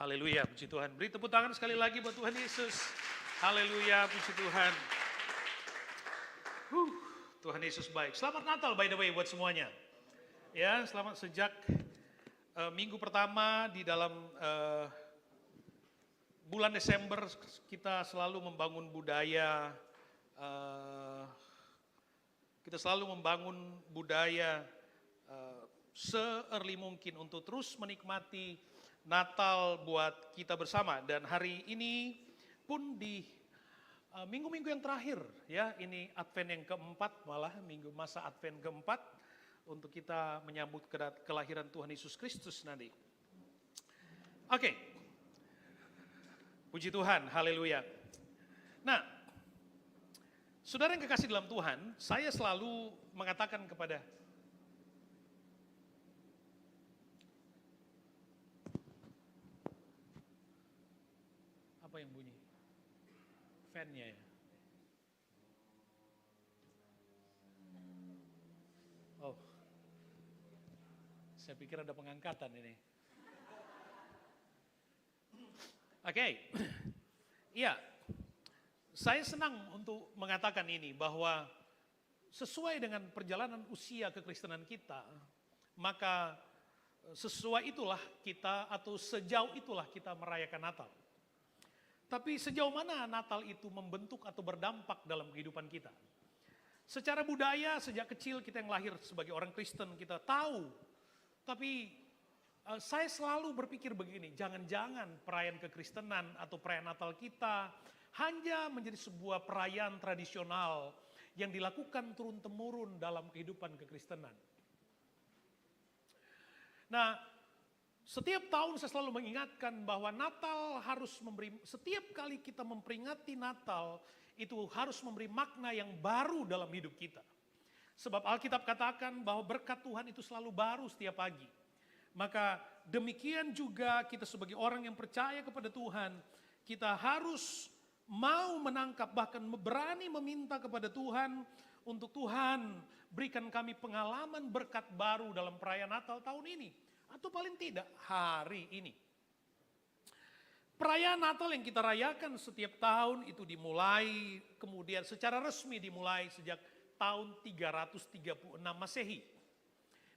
Haleluya, puji Tuhan. Beri tepuk tangan sekali lagi buat Tuhan Yesus. Haleluya, puji Tuhan. Tuhan Yesus baik. Selamat Natal by the way buat semuanya. Ya, selamat sejak minggu pertama di dalam bulan Desember kita selalu membangun budaya, se-early mungkin untuk terus menikmati Natal buat kita bersama. Dan hari ini pun di minggu-minggu yang terakhir ya, ini Advent yang keempat, malah masa Advent keempat untuk kita menyambut kelahiran Tuhan Yesus Kristus nanti. Oke. Puji Tuhan, haleluya. Nah, saudara yang kekasih dalam Tuhan, saya selalu mengatakan kepada apa yang bunyi? Fan-nya ya. Oh, saya pikir ada pengangkatan ini. Oke, iya, saya senang untuk mengatakan ini bahwa sesuai dengan perjalanan usia kekristenan kita, maka sesuai itulah kita atau sejauh itulah kita merayakan Natal. Tapi sejauh mana Natal itu membentuk atau berdampak dalam kehidupan kita? Secara budaya sejak kecil kita yang lahir sebagai orang Kristen kita tahu. Tapi saya selalu berpikir begini, jangan-jangan perayaan kekristenan atau perayaan Natal kita hanya menjadi sebuah perayaan tradisional yang dilakukan turun-temurun dalam kehidupan kekristenan. Nah, setiap tahun saya selalu mengingatkan bahwa Natal harus memberi, setiap kali kita memperingati Natal, itu harus memberi makna yang baru dalam hidup kita. Sebab Alkitab katakan bahwa berkat Tuhan itu selalu baru setiap pagi. Maka demikian juga kita sebagai orang yang percaya kepada Tuhan, kita harus mau menangkap, bahkan berani meminta kepada Tuhan, untuk Tuhan berikan kami pengalaman berkat baru dalam perayaan Natal tahun ini. Atau paling tidak hari ini. Perayaan Natal yang kita rayakan setiap tahun itu dimulai, kemudian secara resmi dimulai sejak tahun 336 Masehi.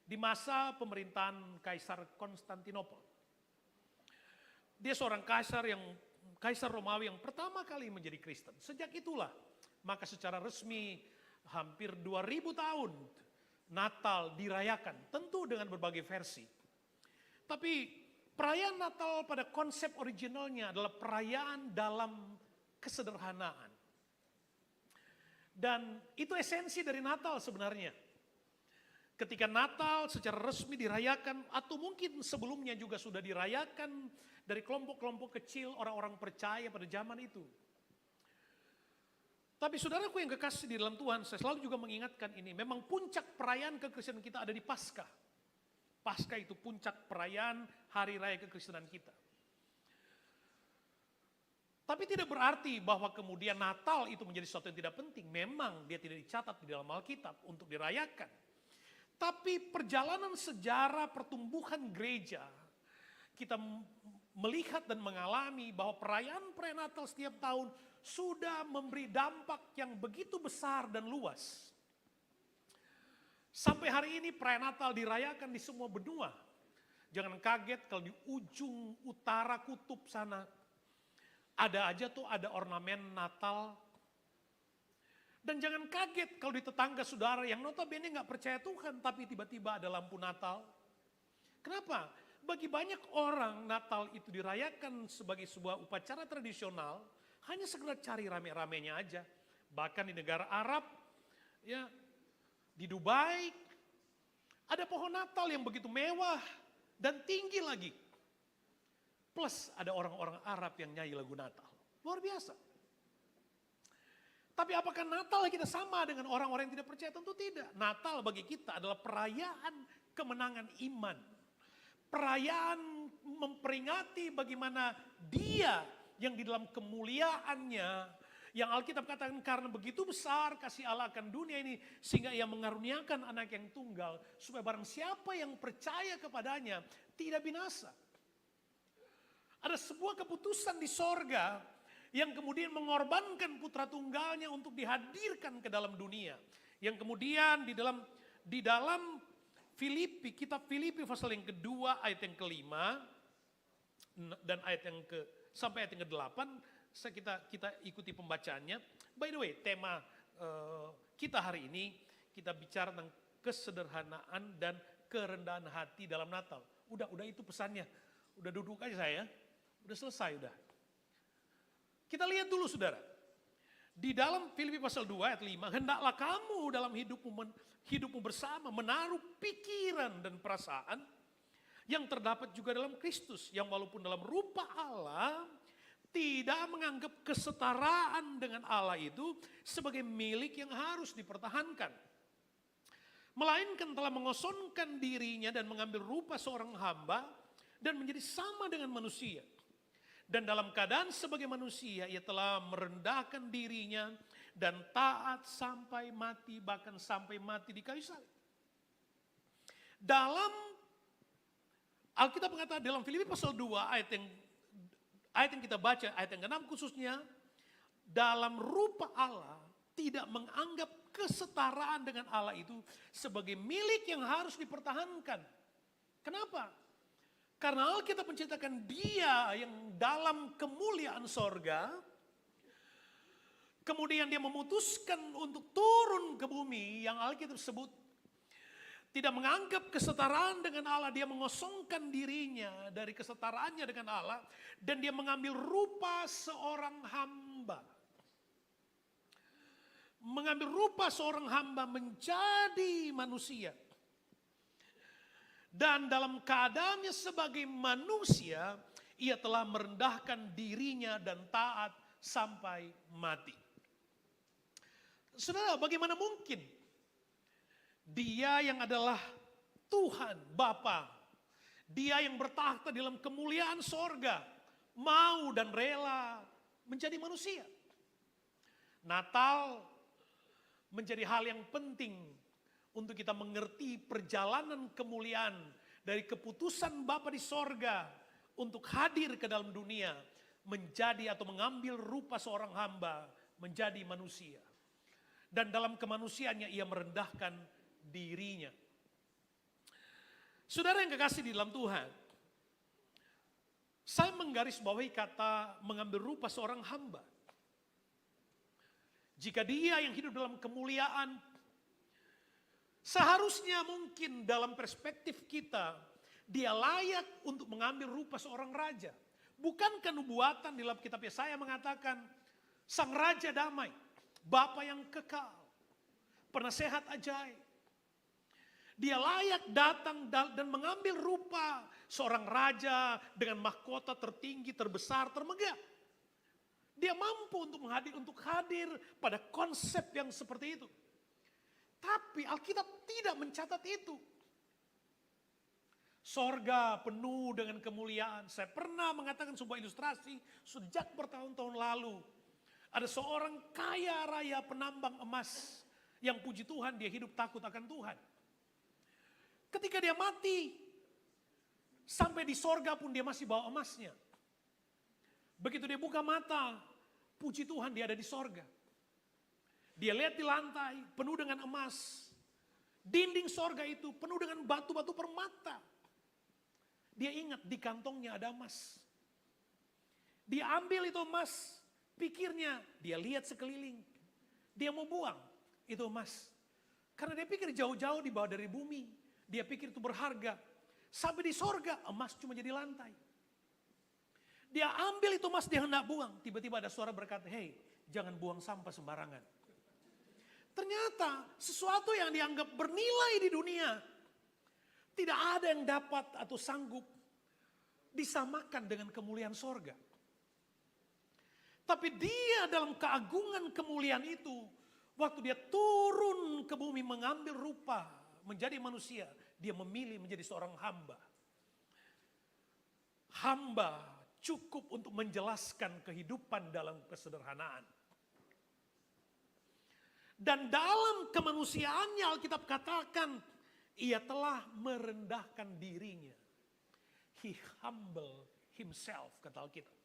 Di masa pemerintahan Kaisar Konstantinopel. Dia seorang kaisar Romawi yang pertama kali menjadi Kristen. Sejak itulah, maka secara resmi hampir 2000 tahun Natal dirayakan, tentu dengan berbagai versi. Tapi perayaan Natal pada konsep originalnya adalah perayaan dalam kesederhanaan. Dan itu esensi dari Natal sebenarnya. Ketika Natal secara resmi dirayakan, atau mungkin sebelumnya juga sudah dirayakan dari kelompok-kelompok kecil orang-orang percaya pada zaman itu. Tapi saudaraku yang kekasih di dalam Tuhan, saya selalu juga mengingatkan ini, memang puncak perayaan kekristenan kita ada di Paskah. Paskah itu puncak perayaan hari raya kekristenan kita. Tapi tidak berarti bahwa kemudian Natal itu menjadi sesuatu yang tidak penting. Memang dia tidak dicatat di dalam Alkitab untuk dirayakan. Tapi perjalanan sejarah pertumbuhan gereja, kita melihat dan mengalami bahwa perayaan Natal setiap tahun sudah memberi dampak yang begitu besar dan luas. Sampai hari ini perayaan Natal dirayakan di semua benua. Jangan kaget kalau di ujung utara kutub sana ada aja tuh ada ornamen Natal. Dan jangan kaget kalau di tetangga saudara yang notabene gak percaya Tuhan tapi tiba-tiba ada lampu Natal. Kenapa? Bagi banyak orang Natal itu dirayakan sebagai sebuah upacara tradisional, hanya sekedar cari rame-ramenya aja. Bahkan di negara Arab, ya, di Dubai, ada pohon Natal yang begitu mewah dan tinggi lagi. Plus ada orang-orang Arab yang nyanyi lagu Natal. Luar biasa. Tapi apakah Natal kita sama dengan orang-orang yang tidak percaya? Tentu tidak. Natal bagi kita adalah perayaan kemenangan iman. Perayaan memperingati bagaimana Dia yang di dalam kemuliaannya, yang Alkitab katakan karena begitu besar kasih Allah akan dunia ini sehingga Ia mengaruniakan anak yang tunggal supaya barang siapa yang percaya kepadanya tidak binasa. Ada sebuah keputusan di sorga yang kemudian mengorbankan putra tunggalnya untuk dihadirkan ke dalam dunia. Yang kemudian di dalam Filipi, kitab Filipi pasal yang kedua ayat yang kelima dan ayat yang sampai ayat yang ke-8, kita ikuti pembacaannya. By the way, tema kita hari ini kita bicara tentang kesederhanaan dan kerendahan hati dalam Natal. Udah itu pesannya. Udah duduk aja saya. Udah selesai udah. Kita lihat dulu saudara. Di dalam Filipi pasal 2 ayat 5, hendaklah kamu dalam hidupmu bersama menaruh pikiran dan perasaan yang terdapat juga dalam Kristus, yang walaupun dalam rupa Allah tidak menganggap kesetaraan dengan Allah itu sebagai milik yang harus dipertahankan. Melainkan telah mengosongkan dirinya dan mengambil rupa seorang hamba dan menjadi sama dengan manusia. Dan dalam keadaan sebagai manusia, ia telah merendahkan dirinya dan taat sampai mati, bahkan sampai mati di kayu salib. Dalam Alkitab mengatakan dalam Filipi pasal 2 ayat yang kita baca, ayat yang ke-6 khususnya, dalam rupa Allah tidak menganggap kesetaraan dengan Allah itu sebagai milik yang harus dipertahankan. Kenapa? Karena Alkitab menceritakan dia yang dalam kemuliaan sorga, kemudian dia memutuskan untuk turun ke bumi yang Alkitab sebut tidak menganggap kesetaraan dengan Allah, dia mengosongkan dirinya dari kesetaraannya dengan Allah dan dia mengambil rupa seorang hamba. Mengambil rupa seorang hamba menjadi manusia. Dan dalam keadaannya sebagai manusia, ia telah merendahkan dirinya dan taat sampai mati. Saudara, bagaimana mungkin dia yang adalah Tuhan, Bapa, dia yang bertakhta dalam kemuliaan sorga, mau dan rela menjadi manusia. Natal menjadi hal yang penting untuk kita mengerti perjalanan kemuliaan dari keputusan Bapa di sorga untuk hadir ke dalam dunia, menjadi atau mengambil rupa seorang hamba, menjadi manusia. Dan dalam kemanusiaannya ia merendahkan dirinya. Saudara yang kekasih di dalam Tuhan, saya menggarisbawahi kata mengambil rupa seorang hamba. Jika dia yang hidup dalam kemuliaan, seharusnya mungkin dalam perspektif kita, dia layak untuk mengambil rupa seorang raja. Bukankah nubuatan di dalam kitab Yesaya mengatakan, sang raja damai, Bapa yang kekal, penasehat ajaib. Dia layak datang dan mengambil rupa seorang raja dengan mahkota tertinggi, terbesar, termegah. Dia mampu untuk hadir pada konsep yang seperti itu. Tapi Alkitab tidak mencatat itu. Sorga penuh dengan kemuliaan. Saya pernah mengatakan sebuah ilustrasi sejak bertahun-tahun lalu. Ada seorang kaya raya penambang emas yang puji Tuhan dia hidup takut akan Tuhan. Ketika dia mati, sampai di sorga pun dia masih bawa emasnya. Begitu dia buka mata, puji Tuhan dia ada di sorga. Dia lihat di lantai penuh dengan emas. Dinding sorga itu penuh dengan batu-batu permata. Dia ingat di kantongnya ada emas. Dia ambil itu emas, pikirnya dia lihat sekeliling. Dia mau buang itu emas. Karena dia pikir jauh-jauh di bawah dari bumi. Dia pikir itu berharga. Sampai di sorga emas cuma jadi lantai. Dia ambil itu emas, dia hendak buang. Tiba-tiba ada suara berkata, "Hei, jangan buang sampah sembarangan." Ternyata sesuatu yang dianggap bernilai di dunia tidak ada yang dapat atau sanggup disamakan dengan kemuliaan sorga. Tapi dia dalam keagungan kemuliaan itu, waktu dia turun ke bumi mengambil rupa menjadi manusia, dia memilih menjadi seorang hamba. Hamba cukup untuk menjelaskan kehidupan dalam kesederhanaan. Dan dalam kemanusiaannya Alkitab katakan, ia telah merendahkan dirinya. He humble himself, kata Alkitab.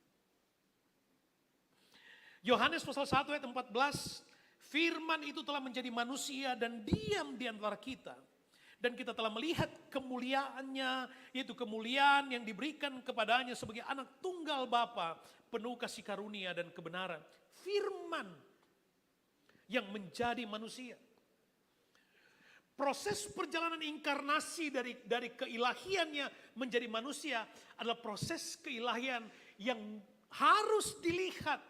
Yohanes pasal 1 ayat 14, firman itu telah menjadi manusia dan diam di antara kita. Dan kita telah melihat kemuliaannya, yaitu kemuliaan yang diberikan kepadanya sebagai anak tunggal Bapa, penuh kasih karunia dan kebenaran. Firman yang menjadi manusia. Proses perjalanan inkarnasi dari keilahiannya menjadi manusia adalah proses keilahian yang harus dilihat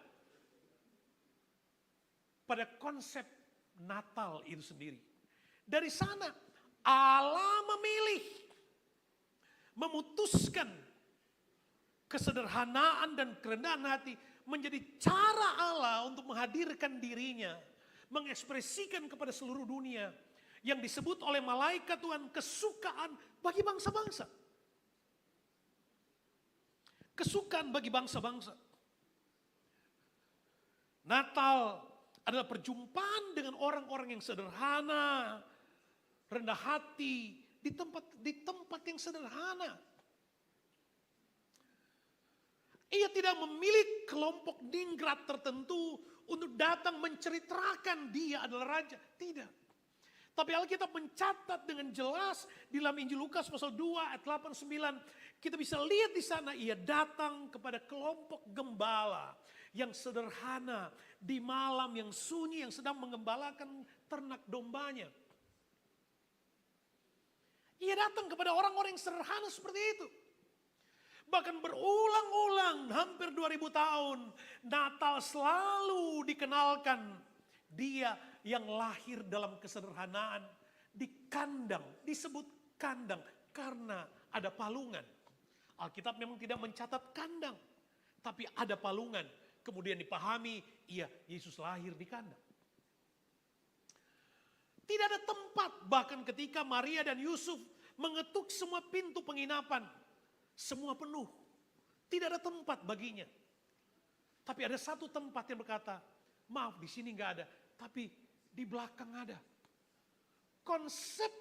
pada konsep Natal itu sendiri. Dari sana Allah memilih, memutuskan kesederhanaan dan kerendahan hati menjadi cara Allah untuk menghadirkan dirinya, mengekspresikan kepada seluruh dunia yang disebut oleh malaikat Tuhan kesukaan bagi bangsa-bangsa. Kesukaan bagi bangsa-bangsa. Natal adalah perjumpaan dengan orang-orang yang sederhana, rendah hati, di tempat yang sederhana. Ia tidak memilih kelompok ningrat tertentu untuk datang menceritakan dia adalah raja. Tidak. Tapi Alkitab mencatat dengan jelas di dalam Injil Lukas pasal 2 ayat 8-9. Kita bisa lihat di sana ia datang kepada kelompok gembala yang sederhana di malam yang sunyi yang sedang mengembalakan ternak dombanya. Ia datang kepada orang-orang yang sederhana seperti itu. Bahkan berulang-ulang hampir 2000 tahun Natal selalu dikenalkan dia yang lahir dalam kesederhanaan di kandang, disebut kandang karena ada palungan. Alkitab memang tidak mencatat kandang, tapi ada palungan. Kemudian dipahami, iya Yesus lahir di kandang. Tidak ada tempat bahkan ketika Maria dan Yusuf mengetuk semua pintu penginapan. Semua penuh. Tidak ada tempat baginya. Tapi ada satu tempat yang berkata, maaf di sini nggak ada, tapi di belakang ada. Konsep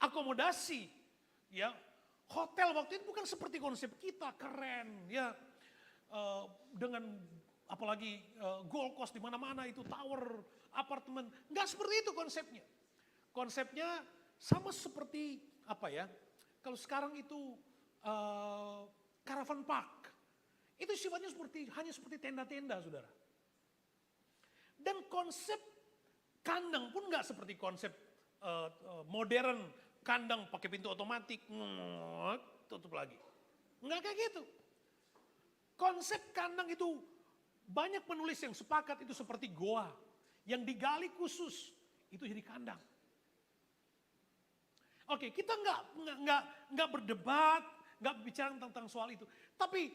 akomodasi, ya hotel waktu itu bukan seperti konsep kita keren, ya dengan apalagi Gold Coast di mana-mana itu tower, apartemen, nggak seperti itu konsepnya. Konsepnya sama seperti apa ya? Kalau sekarang itu caravan park, itu sifatnya hanya seperti tenda-tenda, saudara. Dan konsep kandang pun nggak seperti konsep modern kandang pakai pintu otomatis, tutup lagi. Nggak kayak gitu. Konsep kandang itu banyak penulis yang sepakat itu seperti goa yang digali khusus itu jadi kandang. Oke, kita nggak berdebat, nggak bicara tentang soal itu. Tapi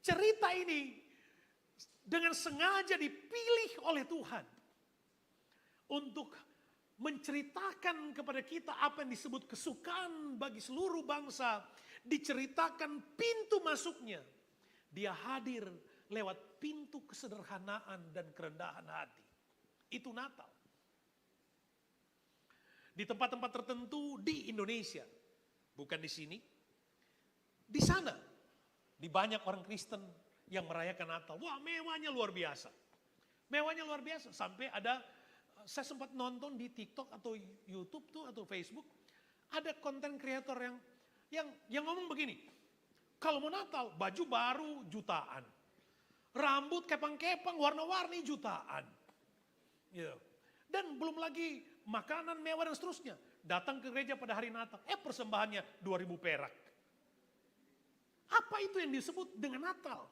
cerita ini dengan sengaja dipilih oleh Tuhan untuk menceritakan kepada kita apa yang disebut kesukaan bagi seluruh bangsa. Diceritakan pintu masuknya. Dia hadir lewat pintu kesederhanaan dan kerendahan hati. Itu Natal. Di tempat-tempat tertentu di Indonesia, bukan di sini, di sana, di banyak orang Kristen yang merayakan Natal. Wah, mewahnya luar biasa. Mewahnya luar biasa. Sampai ada, saya sempat nonton di TikTok atau YouTube tuh atau Facebook, ada konten kreator yang ngomong begini. Kalau mau Natal, baju baru jutaan. Rambut kepang-kepang, warna-warni jutaan. Gitu. Dan belum lagi makanan mewah dan seterusnya. Datang ke gereja pada hari Natal, persembahannya 2.000 perak. Apa itu yang disebut dengan Natal?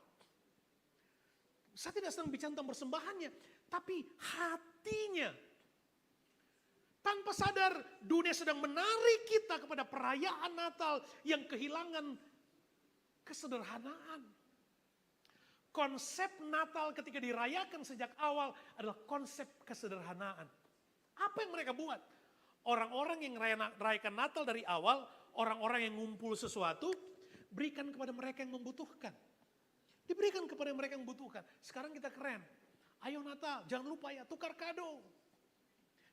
Saya tidak sedang bicara tentang persembahannya, tapi hatinya. Tanpa sadar dunia sedang menarik kita kepada perayaan Natal yang kehilangan kesederhanaan. Konsep Natal ketika dirayakan sejak awal adalah konsep kesederhanaan. Apa yang mereka buat? Orang-orang yang merayakan Natal dari awal, orang-orang yang ngumpul sesuatu, berikan kepada mereka yang membutuhkan. Diberikan kepada mereka yang membutuhkan. Sekarang kita keren. Ayo Natal, jangan lupa ya tukar kado.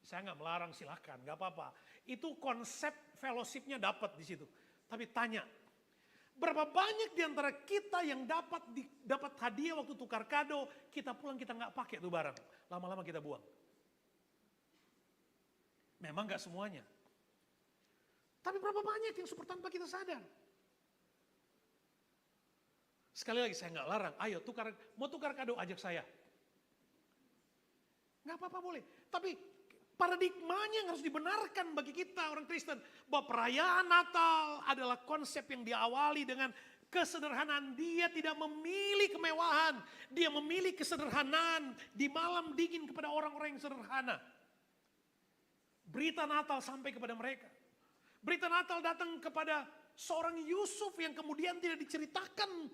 Saya nggak melarang, silahkan, nggak apa-apa. Itu konsep fellowship-nya dapat di situ. Tapi tanya, Berapa banyak di antara kita yang dapat hadiah waktu tukar kado, kita pulang kita nggak pakai tuh barang. Lama-lama kita buang. Memang nggak semuanya. Tapi berapa banyak yang super tanpa kita sadar. Sekali lagi saya nggak larang, ayo mau tukar kado ajak saya. Nggak apa-apa boleh. Tapi paradigmanya yang harus dibenarkan bagi kita orang Kristen. Bahwa perayaan Natal adalah konsep yang diawali dengan kesederhanaan. Dia tidak memilih kemewahan. Dia memilih kesederhanaan di malam dingin kepada orang-orang yang sederhana. Berita Natal sampai kepada mereka. Berita Natal datang kepada seorang Yusuf yang kemudian tidak diceritakan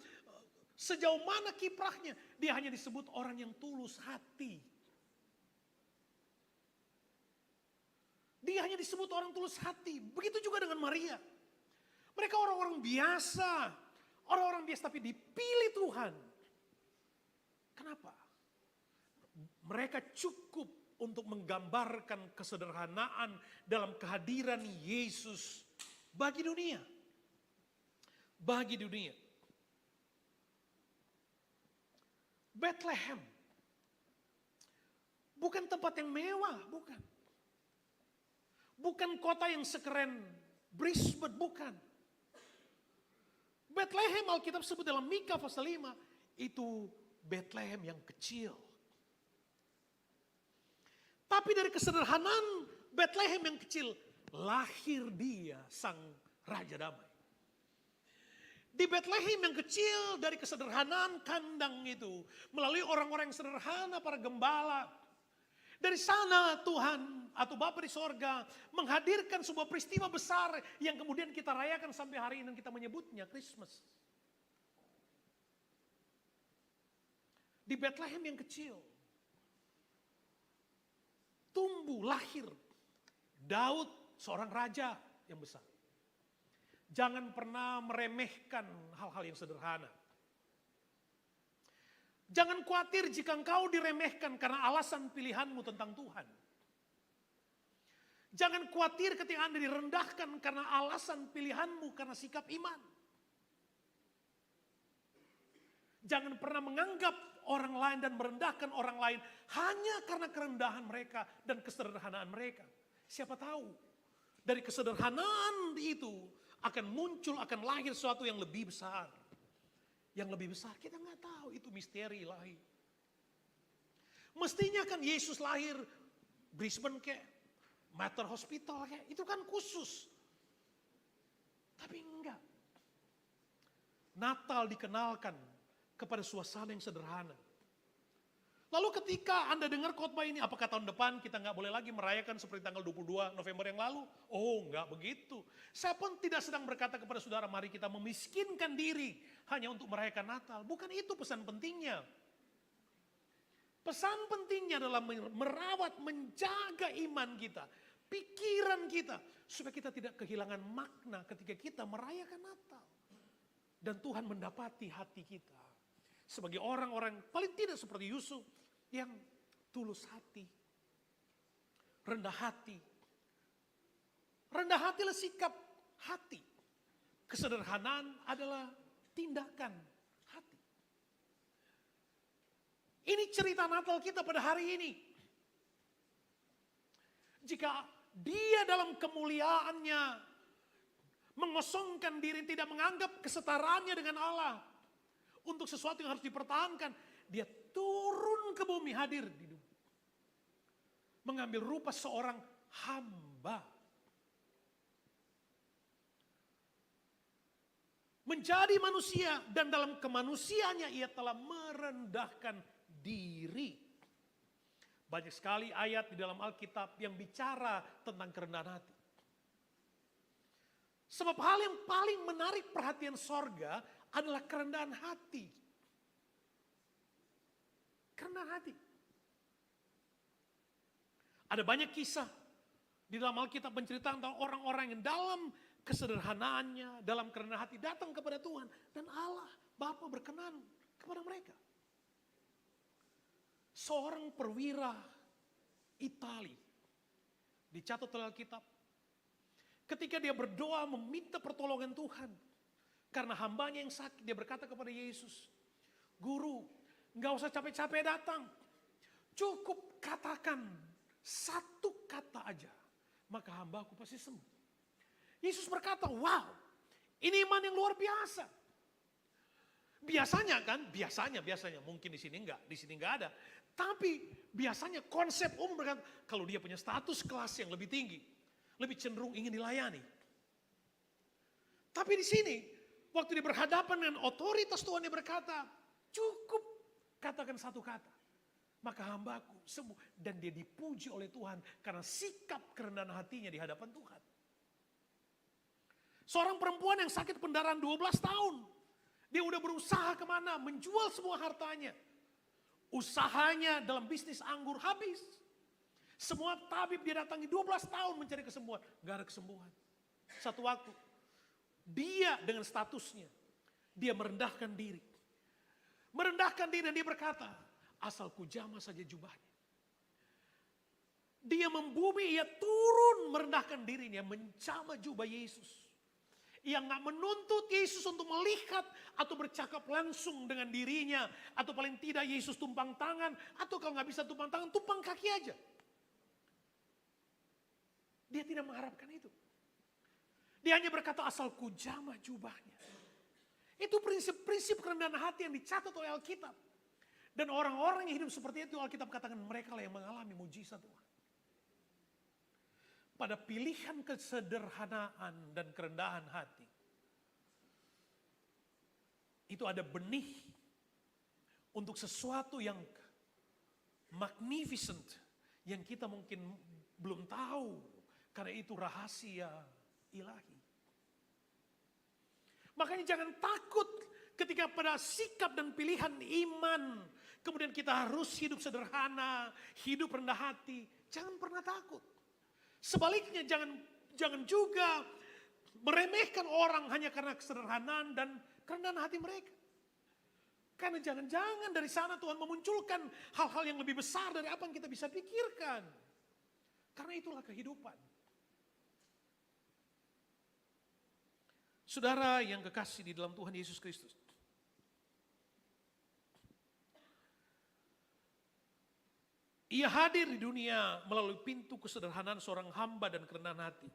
sejauh mana kiprahnya. Dia hanya disebut orang yang tulus hati. Dia hanya disebut orang tulus hati. Begitu juga dengan Maria. Mereka orang-orang biasa. Orang-orang biasa tapi dipilih Tuhan. Kenapa? Mereka cukup untuk menggambarkan kesederhanaan dalam kehadiran Yesus bagi dunia. Bagi dunia. Bethlehem. Bukan tempat yang mewah, bukan. Bukan kota yang sekeren Brisbane, bukan. Bethlehem Alkitab sebut dalam Mika pasal 5, itu Bethlehem yang kecil. Tapi dari kesederhanaan Bethlehem yang kecil, lahir dia sang Raja Damai. Di Bethlehem yang kecil dari kesederhanaan kandang itu, melalui orang-orang yang sederhana, para gembala, dari sana Tuhan atau Bapa di sorga menghadirkan sebuah peristiwa besar yang kemudian kita rayakan sampai hari ini dan kita menyebutnya Christmas. Di Bethlehem yang kecil, tumbuh, lahir Daud, seorang raja yang besar. Jangan pernah meremehkan hal-hal yang sederhana. Jangan khawatir jika engkau diremehkan karena alasan pilihanmu tentang Tuhan. Jangan khawatir ketika Anda direndahkan karena alasan pilihanmu karena sikap iman. Jangan pernah menganggap orang lain dan merendahkan orang lain hanya karena kerendahan mereka dan kesederhanaan mereka. Siapa tahu dari kesederhanaan itu akan muncul, akan lahir sesuatu yang lebih besar. Yang lebih besar, kita nggak tahu, itu misteri ilahi. Mestinya kan Yesus lahir Brisbane kayak Mater Hospital kayak, itu kan khusus. Tapi enggak. Natal dikenalkan kepada suasana yang sederhana. Lalu ketika Anda dengar khotbah ini, apakah tahun depan kita nggak boleh lagi merayakan seperti tanggal 22 November yang lalu? Oh, nggak begitu. Saya pun tidak sedang berkata kepada saudara, mari kita memiskinkan diri hanya untuk merayakan Natal. Bukan itu pesan pentingnya. Pesan pentingnya adalah merawat, menjaga iman kita, pikiran kita, supaya kita tidak kehilangan makna ketika kita merayakan Natal. Dan Tuhan mendapati hati kita. Sebagai orang-orang paling tidak seperti Yusuf, yang tulus hati, rendah hati. Rendah hati adalah sikap hati. Kesederhanaan adalah tindakan hati. Ini cerita Natal kita pada hari ini. Jika dia dalam kemuliaannya mengosongkan diri, tidak menganggap kesetaraannya dengan Allah untuk sesuatu yang harus dipertahankan, dia turun ke bumi, hadir di dunia. Mengambil rupa seorang hamba. Menjadi manusia dan dalam kemanusiaannya ia telah merendahkan diri. Banyak sekali ayat di dalam Alkitab yang bicara tentang kerendahan hati. Sebab hal yang paling menarik perhatian sorga adalah kerendahan hati. Kerendahan hati. Ada banyak kisah di dalam Alkitab menceritakan tentang orang-orang yang dalam kesederhanaannya, dalam kerendahan hati datang kepada Tuhan. Dan Allah, Bapa berkenan kepada mereka. Seorang perwira Itali, dicatat dalam Alkitab, ketika dia berdoa meminta pertolongan Tuhan, Karena hambanya yang sakit, dia berkata kepada Yesus, Guru, nggak usah capek-capek datang. Cukup katakan satu kata aja, maka hambaku pasti sembuh. Yesus berkata, wow, ini iman yang luar biasa. Biasanya kan, biasanya, mungkin di sini enggak ada. Tapi biasanya konsep umum berkata, kalau dia punya status kelas yang lebih tinggi, lebih cenderung ingin dilayani. Tapi di sini, waktu dia berhadapan dengan otoritas Tuhan, dia berkata, cukup katakan satu kata, maka hambaku sembuh. Dan dia dipuji oleh Tuhan karena sikap kerendahan hatinya di hadapan Tuhan. Seorang perempuan yang sakit pendarahan 12 tahun. Dia udah berusaha kemana, menjual semua hartanya. Usahanya dalam bisnis anggur habis. Semua tabib dia datangi 12 tahun mencari kesembuhan. Gak ada kesembuhan. Satu waktu, dia dengan statusnya, dia merendahkan diri. Merendahkan diri dan dia berkata, asal ku jamah saja jubahnya. Dia membumi, ia turun merendahkan dirinya, menjamah jubah Yesus. Yang gak menuntut Yesus untuk melihat atau bercakap langsung dengan dirinya. Atau paling tidak Yesus tumpang tangan. Atau kalau gak bisa tumpang tangan, tumpang kaki aja. Dia tidak mengharapkan itu. Dia hanya berkata asal ku jamah jubahnya. Itu prinsip-prinsip kerendahan hati yang dicatat oleh Alkitab. Dan orang-orang yang hidup seperti itu Alkitab katakan mereka lah yang mengalami mujizat Tuhan. Pada pilihan kesederhanaan dan kerendahan hati. Itu ada benih untuk sesuatu yang magnificent. Yang kita mungkin belum tahu. Karena itu rahasia ilahi. Makanya jangan takut ketika pada sikap dan pilihan iman. Kemudian kita harus hidup sederhana, hidup rendah hati. Jangan pernah takut. Sebaliknya jangan juga meremehkan orang hanya karena kesederhanaan dan kerendahan hati mereka. Karena jangan-jangan dari sana Tuhan memunculkan hal-hal yang lebih besar dari apa yang kita bisa pikirkan. Karena itulah kehidupan. Saudara yang kekasih di dalam Tuhan Yesus Kristus. Ia hadir di dunia melalui pintu kesederhanaan seorang hamba dan kerendahan hati.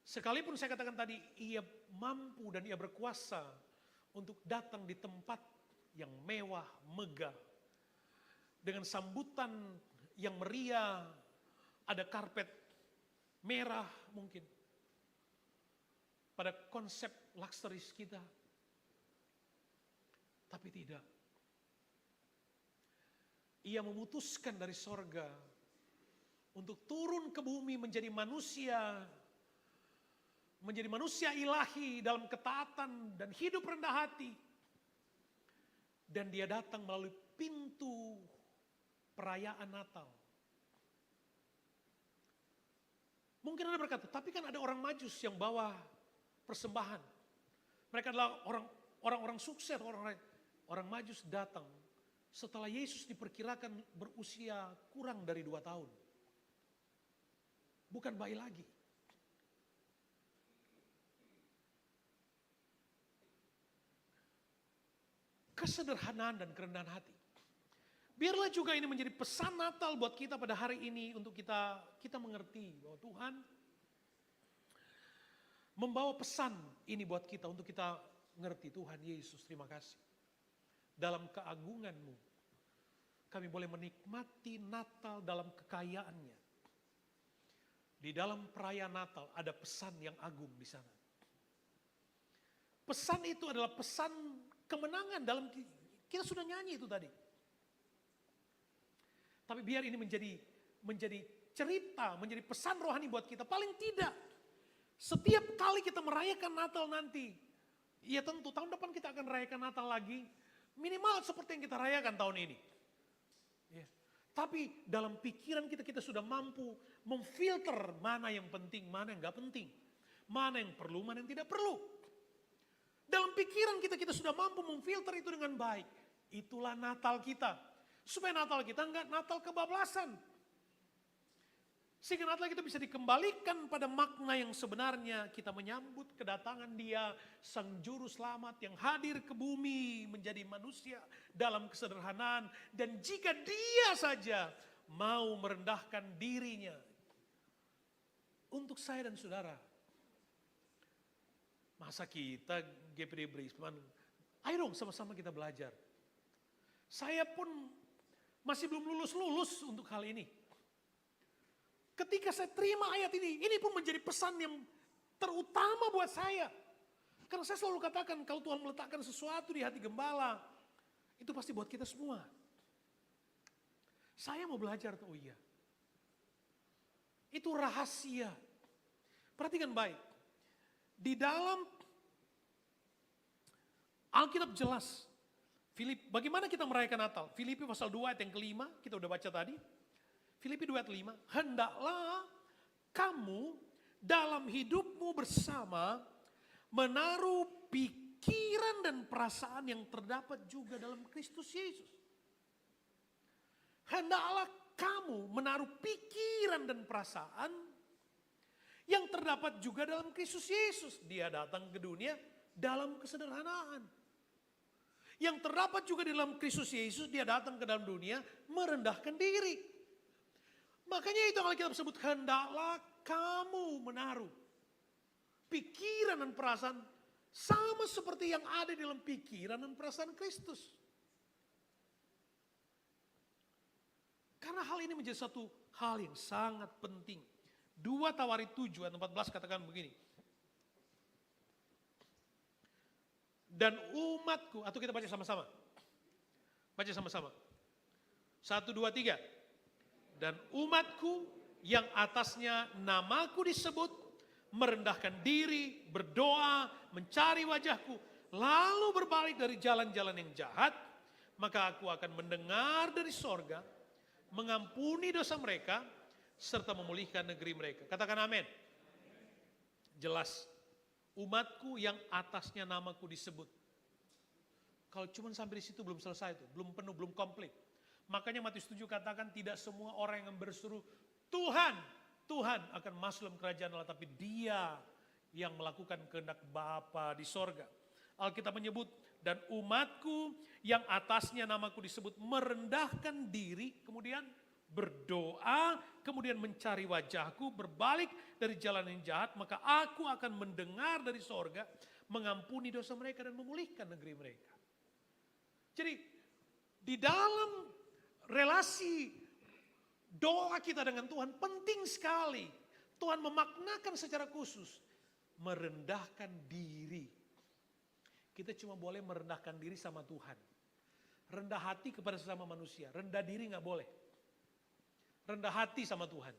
Sekalipun saya katakan tadi, ia mampu dan ia berkuasa untuk datang di tempat yang mewah, megah. Dengan sambutan yang meriah, ada karpet merah mungkin. Pada konsep luxury kita. Tapi tidak. Ia memutuskan dari sorga untuk turun ke bumi menjadi manusia ilahi dalam ketaatan dan hidup rendah hati. Dan dia datang melalui pintu perayaan Natal. Mungkin Anda berkata, tapi kan ada orang Majus yang bawa persembahan. Mereka adalah orang-orang sukses, orang Majus datang setelah Yesus diperkirakan berusia kurang dari 2 tahun. Bukan bayi lagi. Kesederhanaan dan kerendahan hati. Biarlah juga ini menjadi pesan Natal buat kita pada hari ini untuk kita mengerti bahwa Tuhan membawa pesan ini buat kita untuk kita mengerti. Tuhan Yesus, terima kasih. Dalam keagungan-Mu, kami boleh menikmati Natal dalam kekayaannya. Di dalam perayaan Natal ada pesan yang agung di sana. Pesan itu adalah pesan kemenangan dalam, kita sudah nyanyi itu tadi. Tapi biar ini menjadi cerita, menjadi pesan rohani buat kita. Paling tidak, setiap kali kita merayakan Natal nanti, ya tentu tahun depan kita akan merayakan Natal lagi. Minimal seperti yang kita rayakan tahun ini. Ya. Tapi dalam pikiran kita sudah mampu memfilter mana yang penting, mana yang gak penting. Mana yang perlu, mana yang tidak perlu. Dalam pikiran kita sudah mampu memfilter itu dengan baik. Itulah Natal kita. Supaya Natal kita enggak Natal kebablasan. Sehingga nanti kita bisa dikembalikan pada makna yang sebenarnya. Kita menyambut kedatangan Dia, Sang Juru Selamat yang hadir ke bumi menjadi manusia dalam kesederhanaan. Dan jika Dia saja mau merendahkan dirinya untuk saya dan saudara. Masa kita GPD Brisbane, ayo dong sama-sama kita belajar. Saya pun masih belum lulus-lulus untuk hal ini. Ketika saya terima ayat ini pun menjadi pesan yang terutama buat saya. Karena saya selalu katakan kalau Tuhan meletakkan sesuatu di hati gembala, itu pasti buat kita semua. Saya mau belajar, oh iya. Itu rahasia. Perhatikan baik. Di dalam Alkitab jelas. Bagaimana kita merayakan Natal? Filipi pasal 2 ayat yang kelima, kita udah baca tadi. Filipi 2 ayat 5, hendaklah kamu dalam hidupmu bersama menaruh pikiran dan perasaan yang terdapat juga dalam Kristus Yesus. Hendaklah kamu menaruh pikiran dan perasaan yang terdapat juga dalam Kristus Yesus. Dia datang ke dunia dalam kesederhanaan. Yang terdapat juga dalam Kristus Yesus, dia datang ke dalam dunia merendahkan diri. Makanya itu kalau kita sebut hendaklah kamu menaruh pikiran dan perasaan sama seperti yang ada dalam pikiran dan perasaan Kristus. Karena hal ini menjadi satu hal yang sangat penting. 2 Tawarik 7 ayat 14 katakan begini. Dan umatku, atau kita baca sama-sama. Baca sama-sama. 1, 2, 3. Dan umatku yang atasnya namaku disebut, merendahkan diri, berdoa, mencari wajahku, lalu berbalik dari jalan-jalan yang jahat, maka aku akan mendengar dari sorga, mengampuni dosa mereka, serta memulihkan negeri mereka. Katakan amin. Jelas, umatku yang atasnya namaku disebut. Kalau cuma sampai di situ belum selesai itu, belum penuh, belum komplit. Makanya Matius 7 katakan tidak semua orang yang berseru Tuhan, Tuhan akan masuk dalam kerajaan Allah, tapi Dia yang melakukan kehendak Bapa di sorga. Alkitab menyebut, dan umatku yang atasnya namaku disebut merendahkan diri, kemudian berdoa, kemudian mencari wajahku, berbalik dari jalan yang jahat, maka aku akan mendengar dari sorga, mengampuni dosa mereka dan memulihkan negeri mereka. Jadi di dalam relasi doa kita dengan Tuhan penting sekali. Tuhan memaknakan secara khusus merendahkan diri. Kita cuma boleh merendahkan diri sama Tuhan. Rendah hati kepada sesama manusia. Rendah diri gak boleh. Rendah hati sama Tuhan.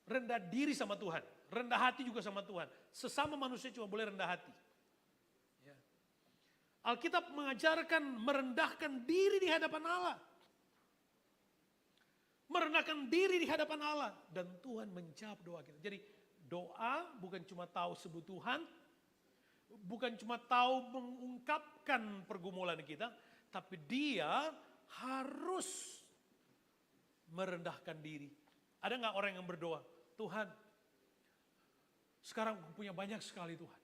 Rendah diri sama Tuhan. Rendah hati juga sama Tuhan. Sesama manusia cuma boleh rendah hati. Ya. Alkitab mengajarkan merendahkan diri di hadapan Allah. Merendahkan diri di hadapan Allah. Dan Tuhan menjawab doa kita. Jadi doa bukan cuma tahu sebut Tuhan. Bukan cuma tahu mengungkapkan pergumulan kita. Tapi dia harus merendahkan diri. Ada gak orang yang berdoa? Tuhan, sekarang punya banyak sekali Tuhan.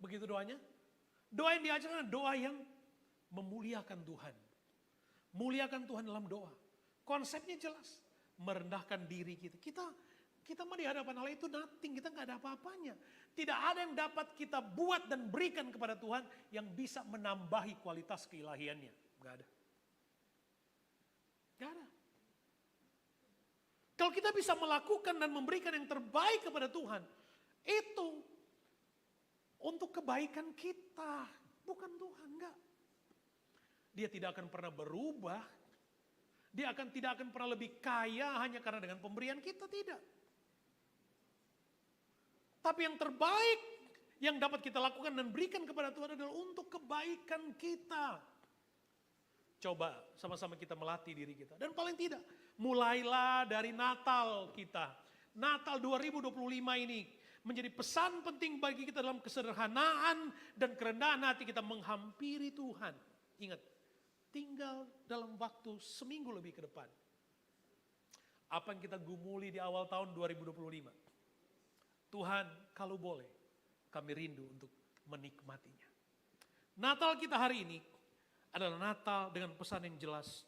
Begitu doanya? Doa yang diajarkan doa yang memuliakan Tuhan. Muliakan Tuhan dalam doa. Konsepnya jelas. Merendahkan diri kita. Kita mah di hadapan Allah itu nothing. Kita gak ada apa-apanya. Tidak ada yang dapat kita buat dan berikan kepada Tuhan yang bisa menambahi kualitas keilahiannya. Gak ada. Gak ada. Kalau kita bisa melakukan dan memberikan yang terbaik kepada Tuhan, itu untuk kebaikan kita, bukan Tuhan, enggak. Dia tidak akan pernah berubah, dia tidak akan pernah lebih kaya hanya karena dengan pemberian kita, tidak. Tapi yang terbaik yang dapat kita lakukan dan berikan kepada Tuhan adalah untuk kebaikan kita. Coba sama-sama kita melatih diri kita. Dan paling tidak, mulailah dari Natal kita. Natal 2025 ini menjadi pesan penting bagi kita dalam kesederhanaan dan kerendahan hati kita menghampiri Tuhan. Ingat, tinggal dalam waktu seminggu lebih ke depan. Apa yang kita gumuli di awal tahun 2025. Tuhan, kalau boleh, kami rindu untuk menikmatinya. Natal kita hari ini adalah Natal dengan pesan yang jelas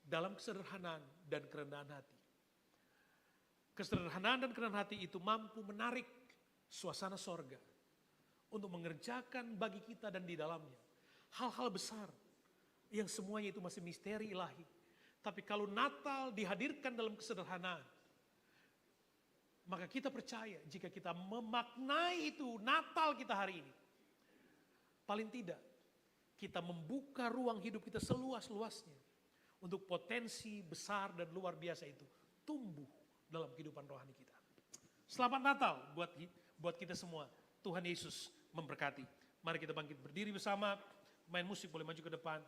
dalam kesederhanaan dan kerendahan hati. Kesederhanaan dan kerendahan hati itu mampu menarik suasana sorga untuk mengerjakan bagi kita dan di dalamnya hal-hal besar yang semuanya itu masih misteri ilahi. Tapi kalau Natal dihadirkan dalam kesederhanaan, maka kita percaya jika kita memaknai itu Natal kita hari ini, paling tidak kita membuka ruang hidup kita seluas-luasnya untuk potensi besar dan luar biasa itu tumbuh dalam kehidupan rohani kita. Selamat Natal buat kita semua. Tuhan Yesus memberkati. Mari kita bangkit berdiri bersama. Main musik boleh maju ke depan.